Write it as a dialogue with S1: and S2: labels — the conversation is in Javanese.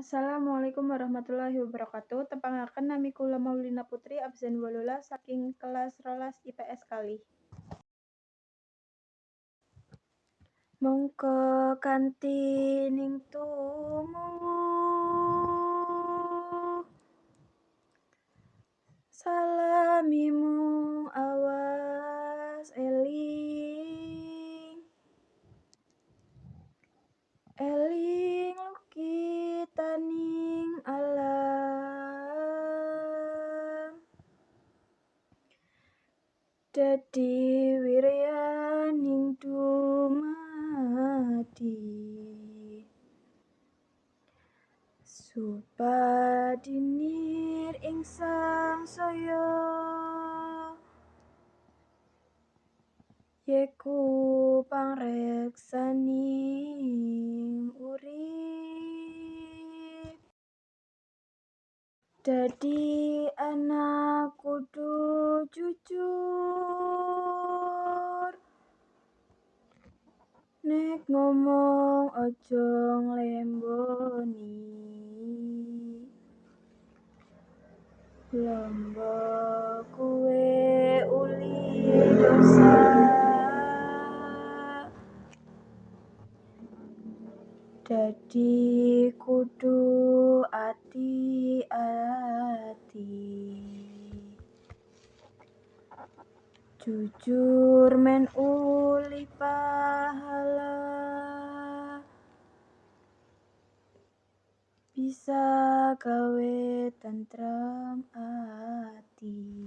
S1: Assalamualaikum warahmatullahi wabarakatuh. Tepangaken nami kula Maulina Putri absen 18 saking kelas 12 IPS kalih. Mongko kanthi ning tumuwuh salamimu awas eling eling lukitaning alam dadi wiryaning dumadi supadinir ing sangsaya yeku pangreksaning urip dadi anak kudu jujur nek ngomong aja nglemboni Lombok kuwe uli dosa dadi kudu ati-ati jujur men uli pahala bisa gawe tentrem ati